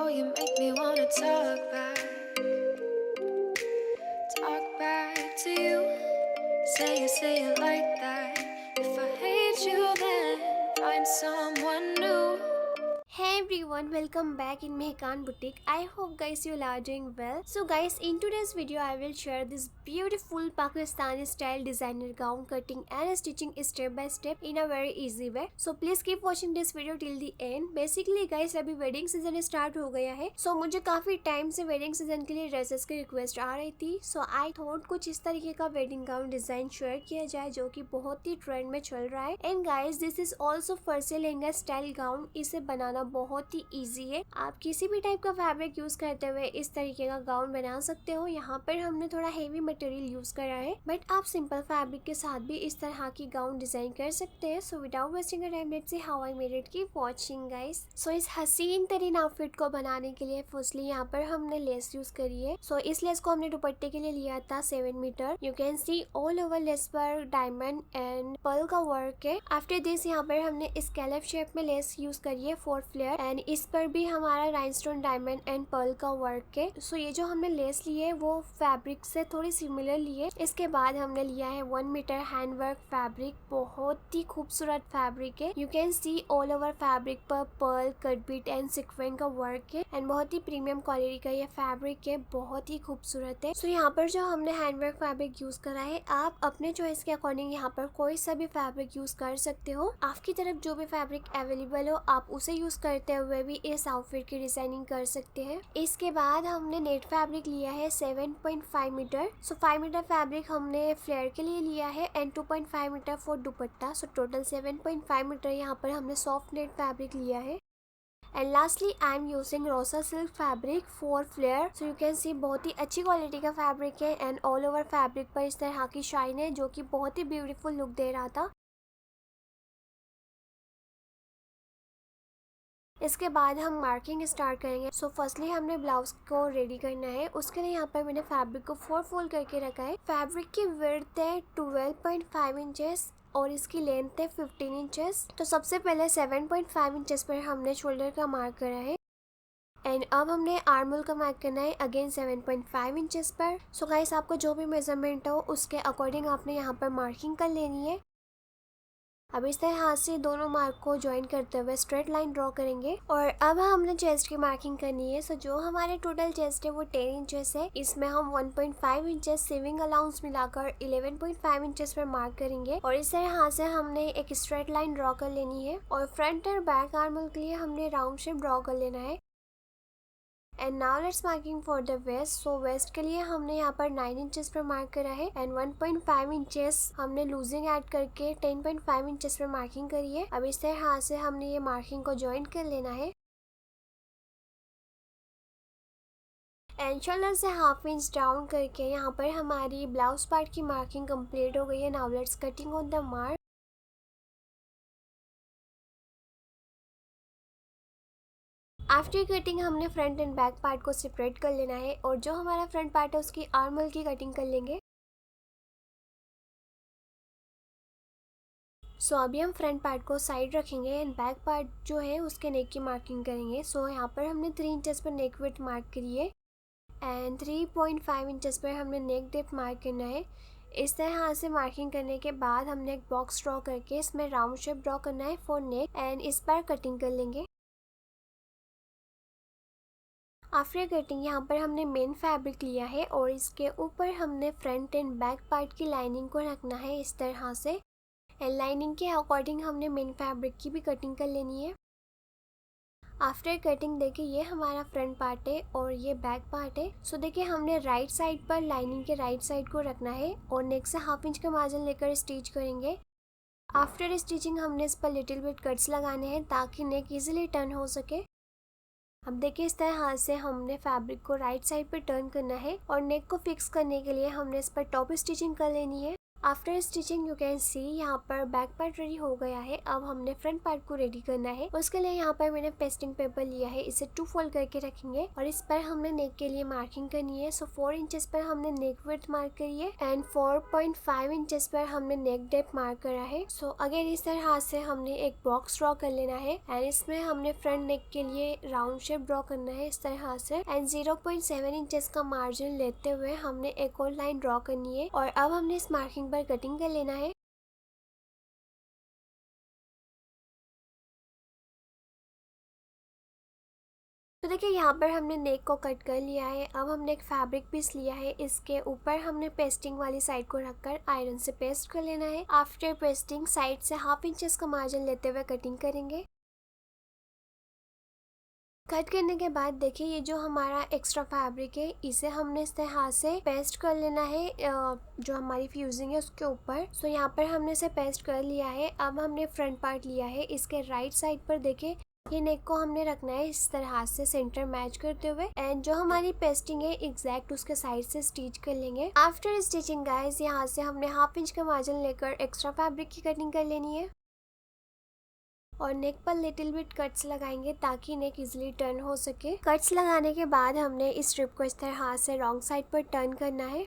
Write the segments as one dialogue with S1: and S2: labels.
S1: Oh, you make me wanna talk back to you. Say it like that. If I hate you, then find someone new.
S2: Hey everyone, welcome back in Mehkan Boutique. I hope guys you are doing well. So guys, in today's video I will share this beautiful Pakistani style designer gown cutting and stitching step by step in a very easy way. So please keep watching this video till the end. Basically guys, अभी wedding season start हो गया है. So मुझे काफी time से wedding season के लिए dresses की रिक्वेस्ट आ रही थी. So आई थॉट कुछ इस तरीके का वेडिंग गाउन डिजाइन शेयर किया जाए जो कि बहुत ही ट्रेंड में चल रहा है. And guys, this is also फर्सी लहंगा स्टाइल गाउन. इसे बनाना बहुत ही इजी है. आप किसी भी टाइप का फैब्रिक यूज करते हुए इस तरीके का गाउन बना सकते हो. यहाँ पर हमने थोड़ा हेवी मटेरियल यूज करा है, बट आप सिंपल फैब्रिक के साथ भी इस तरह की गाउन डिजाइन कर सकते हैं. So without wasting a time, let's see how I made it. Keep watching guys. So इस हसीन तरीन आउटफिट को बनाने के लिए फर्स्टली यहाँ पर हमने लेस यूज करी है. सो इस लेस को हमने दुपट्टे के लिए लिया था 7 metre. You can see all over lace पर डायमंड एंड पर्ल का वर्क है. आफ्टर दिस यहाँ पर हमने स्कैलप शेप में लेस यूज करी है 4 फ्लेयर, एंड इस पर भी हमारा राइनस्टोन डायमंड एंड पर्ल का वर्क है. सो ये जो हमने लेस ली है वो फैब्रिक से थोड़ी सिमिलर ली है. इसके बाद हमने लिया है 1 मीटर हैंड वर्क फैब्रिक. बहुत ही खूबसूरत फैब्रिक है. You can see all over fabric पर pearl, cut bead and sequence का वर्क है, एंड बहुत ही प्रीमियम क्वालिटी का ये फैब्रिक है. बहुत ही खूबसूरत है. सो यहाँ पर जो हमने हैंड वर्क फैब्रिक यूज करा है, आप अपने चॉइस के अकॉर्डिंग यहाँ पर कोई सा भी फैब्रिक यूज कर सकते हो. आपकी तरफ जो भी फैब्रिक अवेलेबल हो आप उसे यूज करते हुए भी इस आउटफिट की डिजाइनिंग कर सकते हैं. इसके बाद हमने नेट फैब्रिक लिया है 7.5 मीटर. सो 5 मीटर फैब्रिक हमने फ्लेयर के लिए लिया है and 2.5 meter for dupatta. So total 7.5 meter यहाँ पर हमने सॉफ्ट नेट फैब्रिक लिया है. And lastly I am using rosa silk fabric 4 flare. So you can see बहुत ही अच्छी क्वालिटी का फैब्रिक है, एंड ऑल ओवर फैब्रिक पर इस तरह की शाइन है जो कि बहुत ही ब्यूटीफुल लुक दे रहा था. इसके बाद हम मार्किंग स्टार्ट करेंगे. सो फर्स्टली हमने ब्लाउज को रेडी करना है. उसके लिए यहाँ पर मैंने फैब्रिक को 4 फोल्ड करके रखा है. फैब्रिक की विड्थ है 12.5 इंचेस और इसकी लेंथ है 15 इंचेस. तो सबसे पहले 7.5 इंचेस पर हमने शोल्डर का मार्क करा है, एंड अब हमने आर्म होल का मार्क करना है अगेन 7.5 इंचेस पर. सो गाइस, आपको जो भी मेजरमेंट हो उसके अकॉर्डिंग आपने यहाँ पर मार्किंग कर लेनी है. अब इस तरह से दोनों मार्क को ज्वाइन करते हुए स्ट्रेट लाइन ड्रॉ करेंगे. और अब हमने चेस्ट की मार्किंग करनी है. सो जो हमारे टोटल चेस्ट है वो 10 इंचेस है. इसमें हम 1.5 इंचेस सेविंग अलाउंस मिलाकर 11.5 इंचेस पर मार्क करेंगे. और इस तरह से हमने एक स्ट्रेट लाइन ड्रॉ कर लेनी है. और फ्रंट और बैक आर्म होल के लिए हमने राउंड शेप ड्रॉ कर लेना है. And now let's marking for the waist. So waist के लिए हमने यहाँ पर 9 इंचेस पर मार्क करा है, एंड 1.5 इंचेस हमने लूजिंग ऐड करके 10.5 इंचेस पर मार्किंग करी है. अब इस तरह से हमने ये मार्किंग को ज्वाइन कर लेना है. एंड शोल्डर से हाफ इंच डाउन करके यहाँ पर हमारी ब्लाउज पार्ट की मार्किंग कंप्लीट हो गई है. Now let's cutting on the mark. After cutting हमने फ्रंट एंड बैक पार्ट को सेपरेट कर लेना है, और जो हमारा फ्रंट पार्ट है उसकी आर्म होल की कटिंग कर लेंगे. सो अभी हम फ्रंट पार्ट को साइड रखेंगे एंड बैक पार्ट जो है उसके नेक की मार्किंग करेंगे. सो यहाँ पर हमने 3 इंचेस पर नेक विड्थ मार्क करी है, एंड 3.5 इंचेस पर हमने नेक डेप्थ मार्क करना है. इस तरह से मार्किंग करने के बाद हमने एक बॉक्स ड्रॉ करके इसमें राउंड शेप ड्रॉ करना है फॉर नेक, एंड इस पर कटिंग कर लेंगे. आफ्टर कटिंग यहाँ पर हमने मेन फैब्रिक लिया है और इसके ऊपर हमने फ्रंट एंड बैक पार्ट की लाइनिंग को रखना है इस तरह से. एंड लाइनिंग के अकॉर्डिंग हमने मेन फैब्रिक की भी कटिंग कर लेनी है. आफ्टर कटिंग देखिए ये हमारा फ्रंट पार्ट है और ये बैक पार्ट है. सो देखिए हमने राइट साइड पर लाइनिंग के राइट साइड को रखना है और नेक से हाफ इंच का मार्जिन लेकर स्टिच करेंगे. आफ्टर स्टिचिंग हमने इस पर लिटिल बिट कट्स लगाने हैं ताकि नेक इजीली टर्न हो सके. अब देखिए इस तरह से हमने फैब्रिक को राइट साइड पर टर्न करना है, और नेक को फिक्स करने के लिए हमने इस पर टॉप स्टिचिंग कर लेनी है. आफ्टर स्टिचिंग यू कैन सी यहाँ पर बैक पार्ट रेडी हो गया है। अब हमने फ्रंट पार्ट को रेडी करना है। उसके लिए यहाँ पर मैंने पेस्टिंग पेपर लिया है, इसे 2 फोल्ड करके रखेंगे और इस पर हमने नेक के लिए मार्किंग करनी है। सो 4 इंचेस पर हमने नेक विड्थ मार्क करी है एंड 4.5 इंचेस पर हमने नेक डेप्थ मार्क करा है। सो अगेन इस तरह से हमने एक बॉक्स ड्रॉ कर लेना है एंड इसमें हमने फ्रंट नेक के लिए राउंड शेप ड्रॉ करना है इस तरह से एंड 0.7 इंचेस का मार्जिन लेते हुए हमने एक और लाइन ड्रॉ करनी है और अब हमने इस मार्किंग पर कटिंग कर लेना है। तो देखिए यहाँ पर हमने नेक को कट कर लिया है। अब हमने एक फैब्रिक पीस लिया है, इसके ऊपर हमने पेस्टिंग वाली साइड को रखकर आयरन से पेस्ट कर लेना है। आफ्टर पेस्टिंग साइड से 1/2 इंचेस का मार्जिन लेते हुए कटिंग करेंगे। कट करने के बाद देखिए ये जो हमारा एक्स्ट्रा फैब्रिक है इसे हमने इस तरह से पेस्ट कर लेना है जो हमारी फ्यूजिंग है उसके ऊपर। सो यहाँ पर हमने इसे पेस्ट कर लिया है। अब हमने फ्रंट पार्ट लिया है, इसके राइट साइड पर देखिए ये नेक को हमने रखना है इस तरह से सेंटर मैच करते हुए एंड जो हमारी पेस्टिंग है एग्जैक्ट उसके साइड से स्टिच कर लेंगे। आफ्टर स्टिचिंग गाइस यहाँ से हमने 1/2 इंच का मार्जिन लेकर एक्स्ट्रा फैब्रिक की कटिंग कर लेनी है और नेक पर लिटिल बिट कट्स लगाएंगे ताकि नेक इजीली टर्न हो सके। कट्स लगाने के बाद हमने इस स्ट्रिप को इस तरह से रॉन्ग साइड पर टर्न करना है।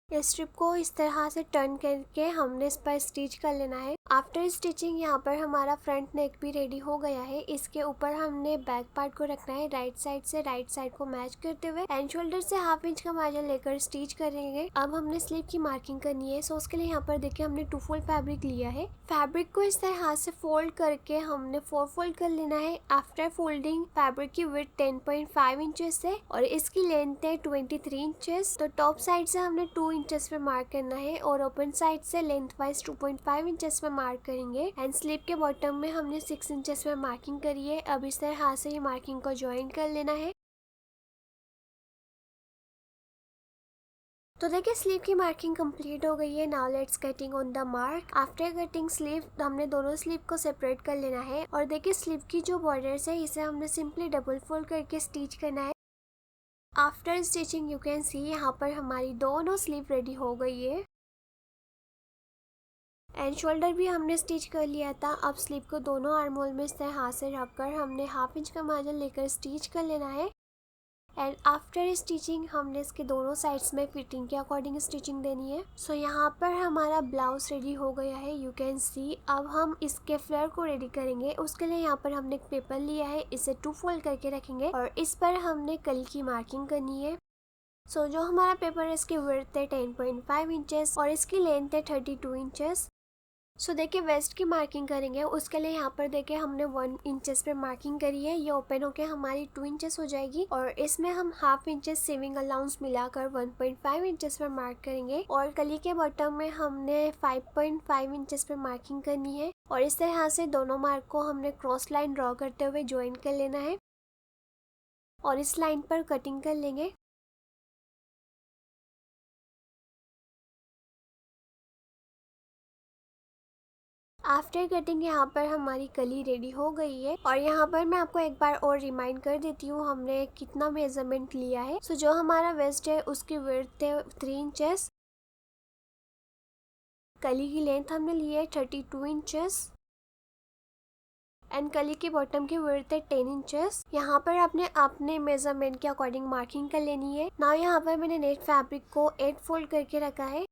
S2: इस स्ट्रिप को इस तरह से टर्न करके हमने इस पर स्टिच कर लेना है। आफ्टर स्टिचिंग यहाँ पर हमारा फ्रंट नेक भी रेडी हो गया है। इसके ऊपर हमने बैक पार्ट को रखना है राइट साइड से राइट साइड को मैच करते हुए एंड शोल्डर से 1/2 इंच का मार्जिन लेकर स्टिच करेंगे। अब हमने स्लीव की मार्किंग करनी है। सो उसके लिए यहाँ पर देखिए हमने 2 फोल्ड फैब्रिक लिया है। फैब्रिक को इस तरह से फोल्ड करके हमने 4 फोल्ड कर लेना है। आफ्टर फोल्डिंग फैब्रिक की विड्थ 10.5 इंचेस है और इसकी लेंथ है 23 इंचेस। तो टॉप साइड से हमने 2 इंचेस पे मार्क करना है और ओपन साइड से लेंथ वाइज 2.5 इंचेस पे मार्क करेंगे एंड स्लीव के बॉटम में हमने 6 इंचेस पे मार्किंग करी है। अब इस तरह से ये मार्किंग को ज्वाइन कर लेना है। तो देखिए स्लीव की मार्किंग कंप्लीट हो गई है। Now let's cutting on the mark. After cutting sleeve हमने दोनों स्लीव को सेपरेट कर लेना है और देखिए स्लीव की जो बॉर्डर्स है इसे हमने सिंपली डबल फोल्ड करके स्टिच करना है। आफ्टर स्टिचिंग यू कैन सी यहाँ पर हमारी दोनों स्लीव रेडी हो गई है एंड शोल्डर भी हमने स्टिच कर लिया था। अब स्लीव को दोनों आर्म होल में इस तरह से रखकर हमने 1/2 इंच का मार्जिन लेकर स्टिच कर लेना है एंड आफ्टर स्टिचिंग हमने इसके दोनों साइड्स में फिटिंग के अकॉर्डिंग स्टिचिंग देनी है। सो यहाँ पर हमारा ब्लाउज रेडी हो गया है यू कैन सी। अब हम इसके फ्लेयर को रेडी करेंगे। उसके लिए यहाँ पर हमने एक पेपर लिया है, इसे 2 फोल्ड करके रखेंगे और इस पर हमने कली की मार्किंग करनी है। सो जो हमारा पेपर है इसकी विड्थ है 10.5 इंचेस और इसकी लेंथ है 32 इंचेस। सो देखिए वेस्ट की मार्किंग करेंगे। उसके लिए यहाँ पर देखिए हमने 1 इंचेस पे मार्किंग करी है। ये ओपन होके हमारी 2 इंचेस हो जाएगी और इसमें हम 1/2 इंचेस सेविंग अलाउंस मिलाकर 1.5 इंचेस पे मार्क करेंगे और कली के बॉटम में हमने 5.5 इंचेस पे मार्किंग करनी है और इस तरह से दोनों मार्क को हमने क्रॉस लाइन ड्रॉ करते हुए ज्वाइन कर लेना है और इस लाइन पर कटिंग कर लेंगे। आफ्टर कटिंग यहाँ पर हमारी कली रेडी हो गई है और यहाँ पर मैं आपको एक बार और रिमाइंड कर देती हूँ हमने कितना मेजरमेंट लिया है। सो जो हमारा वेस्ट है उसकी विड्थ है 3 इंचेस, कली की लेंथ हमने ली है 32 इंचेस एंड कली की बॉटम की विड्थ है 10 इंचेस। यहाँ पर आपने अपने मेजरमेंट के अकॉर्डिंग मार्किंग कर लेनी है। नाउ यहाँ पर मैंने नेट फैब्रिक को 8 फोल्ड करके रखा है।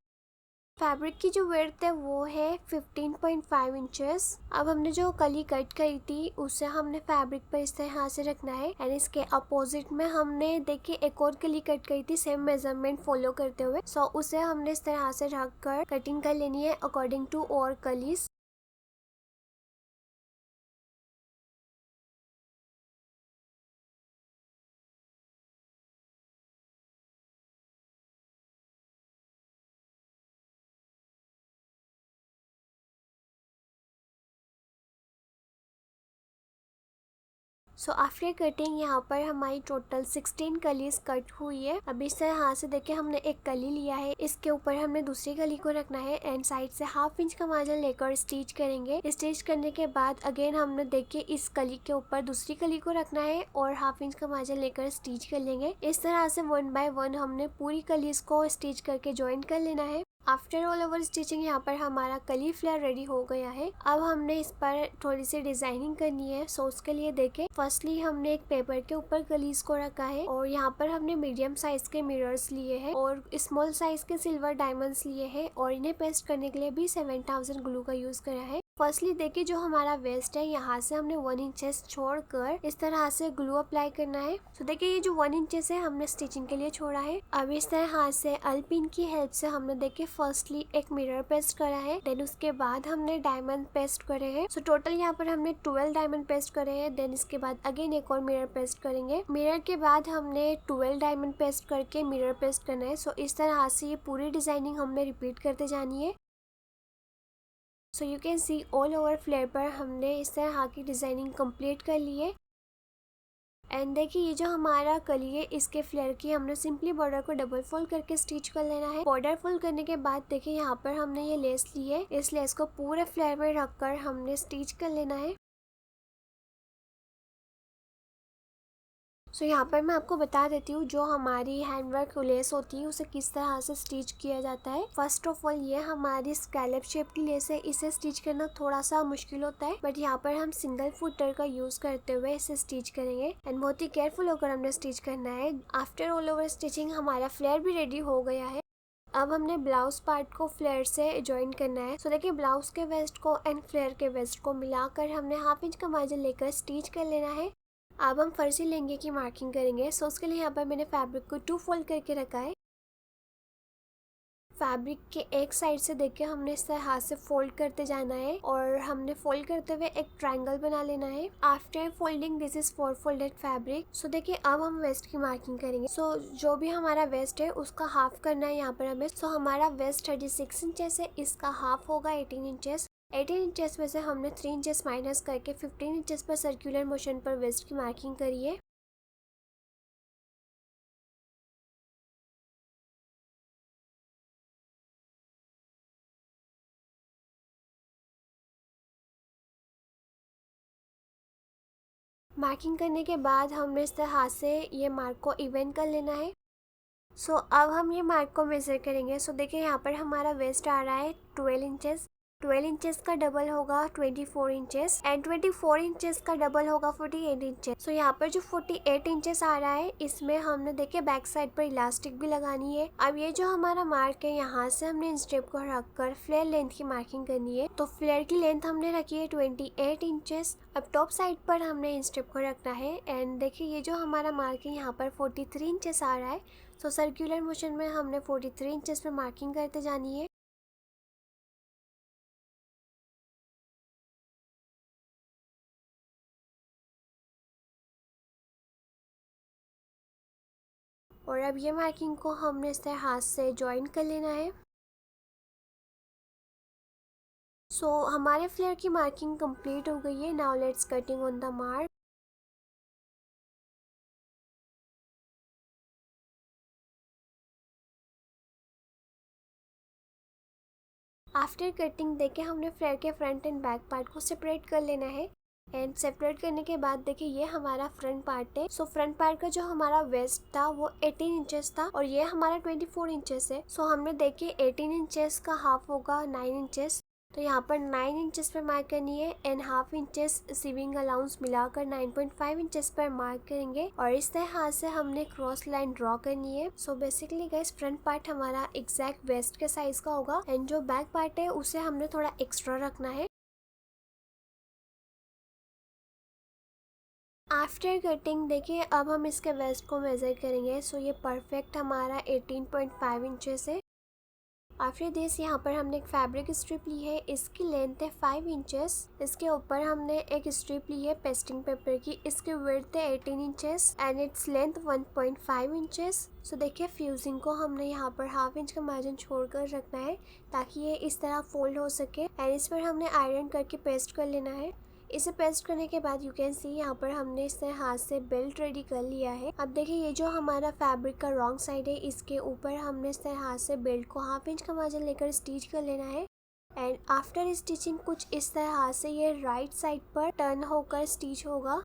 S2: फैब्रिक की जो विड्थ है वो है 15.5 इंचेस। अब हमने जो कली कट करी थी उसे हमने फैब्रिक पर इस तरह से रखना है एंड इसके अपोजिट में हमने देखिए एक और कली कट करी थी सेम मेजरमेंट फॉलो करते हुए। सो उसे हमने इस तरह से रख कर कटिंग कर लेनी है अकॉर्डिंग टू और कलीज। सो आफ्टर कटिंग यहाँ पर हमारी टोटल 16 कलीज कट हुई है। अब इस तरह से देखिए हमने एक कली लिया है, इसके ऊपर हमने दूसरी कली को रखना है एंड साइड से 1/2 इंच का मार्जिन लेकर स्टिच करेंगे। स्टिच करने के बाद अगेन हमने देखिए इस कली के ऊपर दूसरी कली को रखना है और 1/2 इंच का मार्जिन लेकर स्टिच कर लेंगे। इस तरह से 1 बाय 1 हमने पूरी कलीज को स्टिच करके ज्वाइन कर लेना है। आफ्टर ऑल ओवर स्टिचिंग यहाँ पर हमारा कली फ्लेयर रेडी हो गया है। अब हमने इस पर थोड़ी सी डिजाइनिंग करनी है। सो उसके लिए देखें, फर्स्टली हमने एक पेपर के ऊपर कलीज को रखा है और यहाँ पर हमने मीडियम साइज के मिरर्स लिए हैं और स्मॉल साइज के सिल्वर डायमंड्स लिए हैं और इन्हें पेस्ट करने के लिए भी 7000 ग्लू का यूज करा है। फर्स्टली देखिए, जो हमारा वेस्ट है यहाँ से हमने 1 इंचेस छोड़कर इस तरह से ग्लू अप्लाई करना है। तो देखिए, ये जो 1 इंचेस है हमने स्टिचिंग के लिए छोड़ा है। अब इस तरह से अल्पिन की हेल्प से हमने देखिए फर्स्टली एक मिरर पेस्ट करा है, देन उसके बाद हमने डायमंड पेस्ट करे हैं। सो टोटल यहाँ पर हमने 12 डायमंड पेस्ट करे हैं। देन इसके बाद अगेन एक और मिरर पेस्ट करेंगे। मिरर के बाद हमने 12 डायमंड पेस्ट करके मिरर पेस्ट करना है। सो इस तरह से ये पूरी डिजाइनिंग हमने रिपीट करते जानी है। So you can see all over flare पर हमने इस तरह की डिजाइनिंग कंप्लीट कर ली है। एंड देखिए, ये जो हमारा कली है इसके फ्लेयर की हमने सिंपली बॉर्डर को डबल फोल्ड करके स्टिच कर लेना है। बॉर्डर फोल्ड करने के बाद देखिए यहाँ पर हमने ये लेस ली है, इस लेस को पूरे फ्लेयर में रखकर हमने स्टिच कर लेना है। सो यहाँ पर मैं आपको बता देती हूँ जो हमारी हैंडवर्क लेस होती है उसे किस तरह से स्टिच किया जाता है। फर्स्ट ऑफ ऑल ये हमारी स्कैलप शेप की लेस है, इसे स्टिच करना थोड़ा सा मुश्किल होता है, बट यहाँ पर हम सिंगल फुटर का यूज करते हुए इसे स्टिच करेंगे एंड बहुत ही केयरफुल होकर हमने स्टिच करना है। आफ्टर ऑल ओवर स्टिचिंग हमारा फ्लेयर भी रेडी हो गया है। अब हमने ब्लाउज पार्ट को फ्लेयर से ज्वाइन करना है। सो देखिए, ब्लाउज के वेस्ट को एंड फ्लेयर के वेस्ट को मिलाकर हमने हाफ इंच का मार्जिन लेकर स्टिच कर लेना है। अब हम फर्जी लहंगे की मार्किंग करेंगे। सो उसके लिए यहाँ पर मैंने फैब्रिक को 2 फोल्ड करके रखा है। फैब्रिक के एक साइड से देखिए हमने इस तरह हाथ से फोल्ड करते जाना है और हमने फोल्ड करते हुए एक ट्रायंगल बना लेना है। After folding this is 4 folded fabric. So देखिए, अब हम वेस्ट की मार्किंग करेंगे। सो जो भी हमारा वेस्ट है उसका हाफ करना है यहाँ पर हमें। सो हमारा वेस्ट 36 इंचेस है, इसका हाफ होगा 18 इंचेस। 18 इंचेस में से हमने 3 इंचेस माइनस करके 15 इंचेस पर सर्कुलर मोशन पर वेस्ट की मार्किंग करी है। मार्किंग करने के बाद हमने इस तरह से ये मार्क को इवन कर लेना है। सो अब हम ये मार्क को मेजर करेंगे। सो देखिए, यहाँ पर हमारा वेस्ट आ रहा है 12 इंचेस। 12 इंचेस का डबल होगा 24 इंचेस एंड 24 इंचेस का डबल होगा 48 इंचेस। सो यहाँ पर जो 48 इंचेस आ रहा है इसमें हमने देखिए बैक साइड पर इलास्टिक भी लगानी है। अब ये जो हमारा मार्क है यहाँ से हमने इंस्टेप को रखकर फ्लेयर लेंथ की मार्किंग करनी है। तो फ्लेयर की लेंथ हमने रखी है 28 इंचेस। अब टॉप साइड पर हमने इंस्टेप को रखना है एंड देखिए ये जो हमारा मार्क है यहाँ पर 43 इंचेस आ रहा है। सो सर्कुलर मोशन में हमने 43 इंचेस पे मार्किंग करते जानी है। और अब ये मार्किंग को हमने इस तरह हाथ से ज्वाइन कर लेना है। सो हमारे फ्लेयर की मार्किंग कंप्लीट हो गई है। Now let's cutting on the mark. After cutting देखिए हमने फ्लेयर के फ्रंट एंड बैक पार्ट को सेपरेट कर लेना है एंड सेपरेट करने के बाद देखिए ये हमारा फ्रंट पार्ट है। सो फ्रंट पार्ट का जो हमारा वेस्ट था वो 18 इंचेस था और ये हमारा 24 इंचेस है। सो हमने देखिए 18 इंचेस का हाफ होगा 9 इंचेस। तो यहाँ पर 9 इंचेस पर मार्क करनी है and half inches sewing allowance मिलाकर 9.5 इंचेस पर मार्क करेंगे और इस तरह से हमने क्रॉस लाइन ड्रॉ करनी है। So basically guys, front part हमारा एग्जैक्ट वेस्ट के साइज का होगा एंड जो बैक पार्ट है उसे हमने थोड़ा एक्स्ट्रा रखना है। आफ्टर कटिंग देखिए अब हम इसके वेस्ट को मेजर करेंगे। सो ये परफेक्ट हमारा 18.5 इंचेस है। आफ्टर दिस यहाँ पर हमने एक फैब्रिक स्ट्रिप ली है, इसकी लेंथ है 5 इंचेस। इसके ऊपर हमने एक स्ट्रिप ली है पेस्टिंग पेपर की, इसकी विड्थ है 18 inches and its length 1.5 inches. So देखिए फ्यूजिंग को हमने यहाँ पर हाफ इंच का मार्जिन छोड़कर रखना है ताकि ये इस तरह फोल्ड हो सके एंड इस पर हमने आयरन करके पेस्ट कर लेना है। इसे पेस्ट करने के बाद यू कैन सी यहाँ पर हमने इस तरह हाथ से बेल्ट रेडी कर लिया है। अब देखिए ये जो हमारा फैब्रिक का रॉन्ग साइड है इसके ऊपर हमने इस तरह हाथ से बेल्ट को हाफ इंच का मार्जिन लेकर स्टिच कर लेना है एंड आफ्टर स्टिचिंग कुछ इस तरह हाथ से ये राइट साइड पर टर्न होकर स्टिच होगा।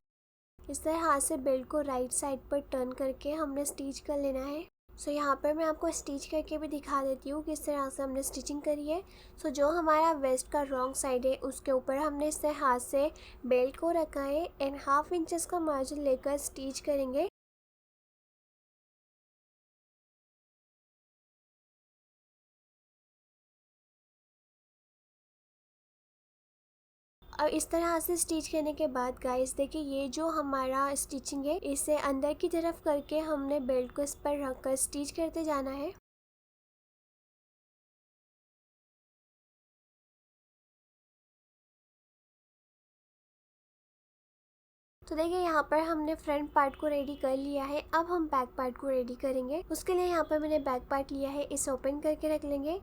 S2: इस तरह हाथ से बेल्ट को राइट साइड पर टर्न करके हमने स्टिच कर लेना है। सो यहाँ पर मैं आपको स्टिच करके भी दिखा देती हूँ किस तरह से हमने स्टिचिंग करी है। सो जो हमारा वेस्ट का रॉन्ग साइड है उसके ऊपर हमने इसे हाथ से बेल्ट को रखा है एंड हाफ इंचेस का मार्जिन लेकर स्टिच करेंगे। और इस तरह से स्टिच करने के बाद गाइस देखिए ये जो हमारा स्टिचिंग है इसे अंदर की तरफ करके हमने बेल्ट को इस पर रखकर स्टिच करते जाना है। तो देखिए यहाँ पर हमने फ्रंट पार्ट को रेडी कर लिया है। अब हम बैक पार्ट को रेडी करेंगे। उसके लिए यहाँ पर मैंने बैक पार्ट लिया है, इसे ओपन करके रख लेंगे।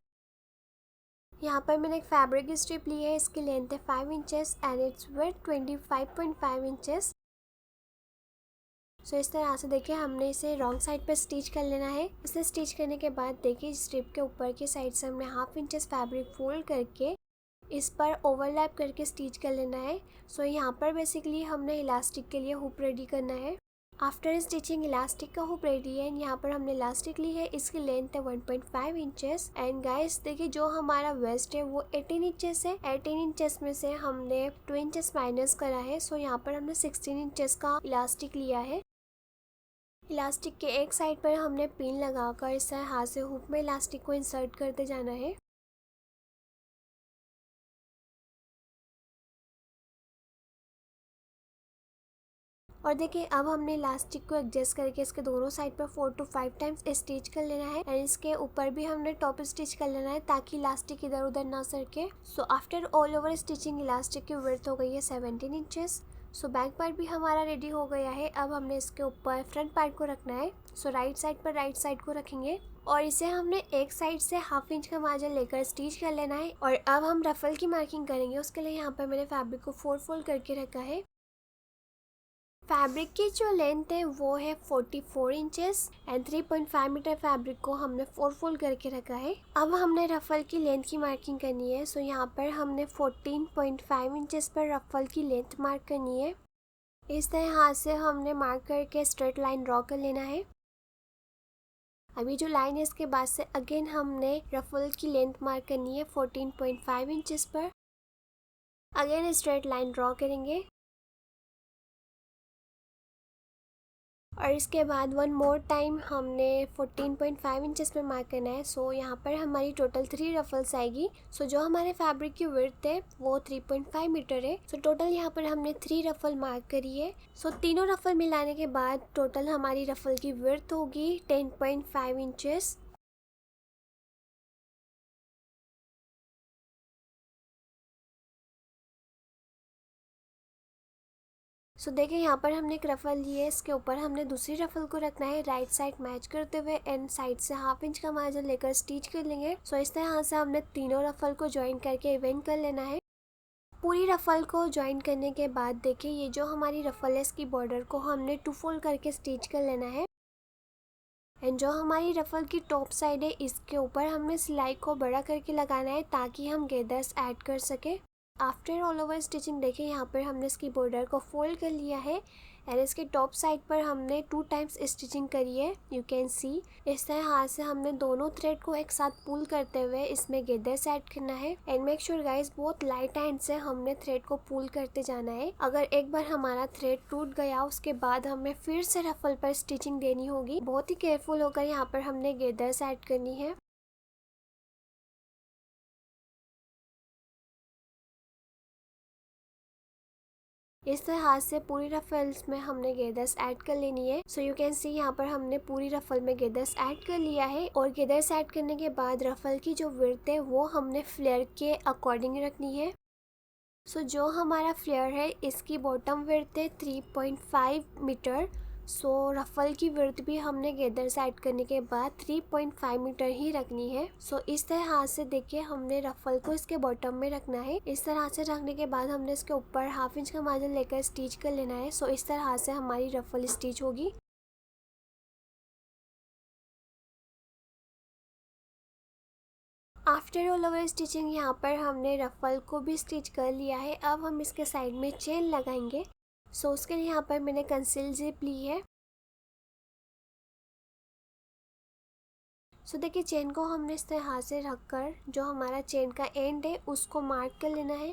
S2: यहाँ पर मैंने एक फैब्रिक स्ट्रिप ली है, इसकी लेंथ है 5 inches and its width 25.5 inches. So इस तरह से देखिए हमने इसे रॉन्ग साइड पर स्टिच कर लेना है। इसे स्टिच करने के बाद देखिए स्ट्रिप के ऊपर की साइड से हमने हाफ इंचेस फैब्रिक फोल्ड करके इस पर ओवरलैप करके स्टिच कर लेना है। सो यहाँ पर बेसिकली हमने इलास्टिक के लिए हुक रेडी करना है। आफ्टर स्टिचिंग इलास्टिक का हुक रेडी है एंड यहाँ पर हमने इलास्टिक ली है, इसकी लेंथ है 1.5 इंचेस। एंड गाइस देखिए जो हमारा वेस्ट है वो 18 इंचेस है। 18 इंचेस में से हमने 2 इंचेस माइनस करा है। सो यहाँ पर हमने 16 इंचेस का इलास्टिक लिया है। इलास्टिक के एक साइड पर हमने पिन लगाकर इसे हाथ से हुक में इलास्टिक को इंसर्ट करते जाना है। और देखिए अब हमने इलास्टिक को एडजस्ट करके इसके दोनों साइड पर 4 to 5 टाइम्स स्टिच कर लेना है एंड इसके ऊपर भी हमने टॉप स्टिच कर लेना है ताकि इलास्टिक इधर उधर ना सरके। So after all over stitching elastic की विड्थ हो गई है 17 इंचेस। सो बैक पार्ट भी हमारा रेडी हो गया है। अब हमने इसके ऊपर फ्रंट पार्ट को रखना है। सो राइट साइड पर राइट साइड को रखेंगे और इसे हमने एक साइड से हाफ इंच का मार्जिन लेकर स्टिच कर लेना है। और अब हम रफल की मार्किंग करेंगे। उसके लिए यहाँ पर मैंने फैब्रिक को 4 फोल्ड करके रखा है। फैब्रिक की जो लेंथ है वो है 44 इंचेस एंड 3.5 मीटर फैब्रिक को हमने 4 फोल्ड करके रखा है। अब हमने रफल की लेंथ की मार्किंग करनी है। सो यहाँ पर हमने 14.5 इंचेस पर रफल की लेंथ मार्क करनी है। इस तरह हाथ से हमने मार्क करके स्ट्रेट लाइन ड्रॉ कर लेना है। अभी जो लाइन है इसके बाद से अगेन हमने रफल की लेंथ मार्क करनी है 14.5 इंचेस पर। अगेन स्ट्रेट लाइन ड्रॉ करेंगे और इसके बाद वन मोर टाइम हमने 14.5 इंचेस में मार्क करना है। सो यहाँ पर हमारी टोटल 3 रफल्स आएगी। सो जो हमारे फैब्रिक की विड्थ है वो 3.5 मीटर है। सो टोटल यहाँ पर हमने 3 रफल मार्क करी है। सो तीनों रफल मिलाने के बाद टोटल हमारी रफल की विड्थ होगी 10.5 इंचेस। सो देखिए यहाँ पर हमने एक रफल ली है, इसके ऊपर हमने दूसरी रफल को रखना है राइट साइड मैच करते हुए एंड साइड से हाफ इंच का मार्जिन लेकर स्टिच कर लेंगे। सो इस तरह से हमने तीनों रफल को ज्वाइन करके इवेंट कर लेना है। पूरी रफल को ज्वाइन करने के बाद देखिए ये जो हमारी रफल है इसकी बॉर्डर को हमने 2 फोल्ड करके स्टिच कर लेना है। एंड जो हमारी रफल की टॉप साइड है इसके ऊपर हमने सिलाई को बड़ा करके लगाना है ताकि हम गेदर्स ऐड कर सके। आफ्टर ऑल ओवर स्टिचिंग देखिए यहाँ पर हमने इसकी बॉर्डर को फोल्ड कर लिया है एंड इसके टॉप साइड पर हमने 2 टाइम्स स्टिचिंग करी है। यू कैन सी इस तरह हाथ से हमने दोनों थ्रेड को एक साथ पुल करते हुए इसमें गेदर्स ऐड करना है एंड मेक श्योर गाइस बहुत लाइट हैंड से हमने थ्रेड को पुल करते जाना है। अगर एक बार हमारा थ्रेड टूट गया उसके बाद हमें फिर से रफल पर स्टिचिंग देनी होगी। बहुत ही केयरफुल होकर यहाँ पर हमने गेदर्स ऐड करनी है। इस तरह हाथ से पूरी रफल्स में हमने गेदर्स ऐड कर लेनी है। सो यू कैन सी यहाँ पर हमने पूरी रफल में गेदर्स ऐड कर लिया है और गेदर्स ऐड करने के बाद रफल की जो विड्थ है वो हमने फ्लेयर के अकॉर्डिंग रखनी है। सो जो हमारा फ्लेयर है इसकी बॉटम विड्थ है 3.5 मीटर। सो रफल की विड्थ भी हमने गेदर्स ऐड करने के बाद 3.5 मीटर ही रखनी है। सो इस तरह हाथ से देखिए हमने रफल को इसके बॉटम में रखना है। इस तरह से रखने के बाद हमने इसके ऊपर हाफ इंच का मार्जिन लेकर स्टिच कर लेना है। सो इस तरह से हमारी रफल स्टिच होगी। आफ्टर ऑल ओवर स्टिचिंग यहाँ पर हमने रफल को भी स्टिच कर लिया है। अब हम इसके साइड में चेन लगाएंगे। सो उसके लिए यहाँ पर मैंने कंसील जिप ली है सो देखिए चेन को हमने इस तरह से रखकर जो हमारा चेन का एंड है उसको मार्क कर लेना है।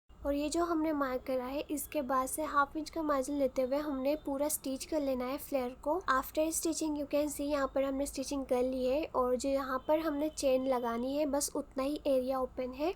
S2: और ये जो हमने मार्क करा है इसके बाद से हाफ इंच का मार्जिन लेते हुए हमने पूरा स्टिच कर लेना है फ्लेयर को। आफ्टर स्टिचिंग यू कैन सी यहाँ पर हमने स्टिचिंग कर ली है और जो यहाँ पर हमने चेन लगानी है बस उतना ही एरिया ओपन है।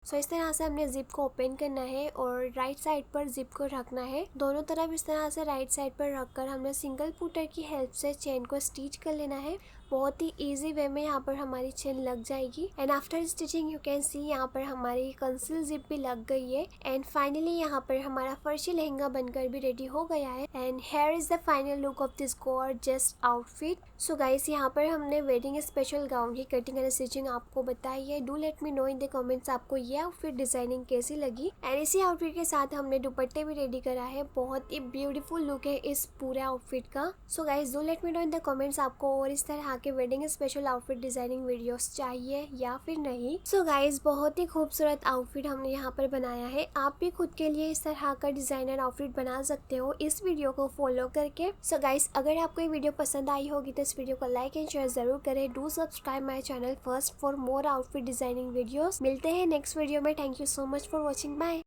S2: सो इस तरह से हमने जिप को ओपन करना है और राइट साइड पर जिप को रखना है। दोनों तरफ इस तरह से राइट साइड पर रखकर हमने सिंगल पुटर की हेल्प से चेन को स्टिच कर लेना है। बहुत ही इजी वे में यहाँ पर हमारी चेन लग जाएगी। And after stitching you can सी यहाँ पर हमारी कंसील जिप भी लग गई है। एंड फाइनली यहाँ पर हमारा फर्शी लहंगा बनकर भी रेडी हो गया है। And here is the final look of this gorgeous outfit. So guys यहाँ पर हमने वेडिंग स्पेशल गाउन की कटिंग एंड स्टिचिंग आपको बताई है। Do let me know in the comments आपको ये आउटफिट डिजाइनिंग कैसी लगी। एंड इसी आउटफिट के साथ हमने दुपट्टे भी रेडी करा है। बहुत ही ब्यूटीफुल लुक है इस पूरे आउटफिट का। So guys do let me know in the comments आपको और इस तरह के wedding special outfit designing videos चाहिए या फिर नहीं। सो गाइस बहुत ही खूबसूरत आउटफिट हमने यहाँ पर बनाया है। आप भी खुद के लिए इस तरह का डिजाइनर आउटफिट बना सकते हो इस वीडियो को फॉलो करके। सो गाइस अगर आपको ये वीडियो पसंद आई होगी तो इस वीडियो को लाइक एंड शेयर जरूर करें। Do subscribe my channel first for more outfit designing videos. मिलते हैं नेक्स्ट वीडियो में। Thank you so much for watching. Bye.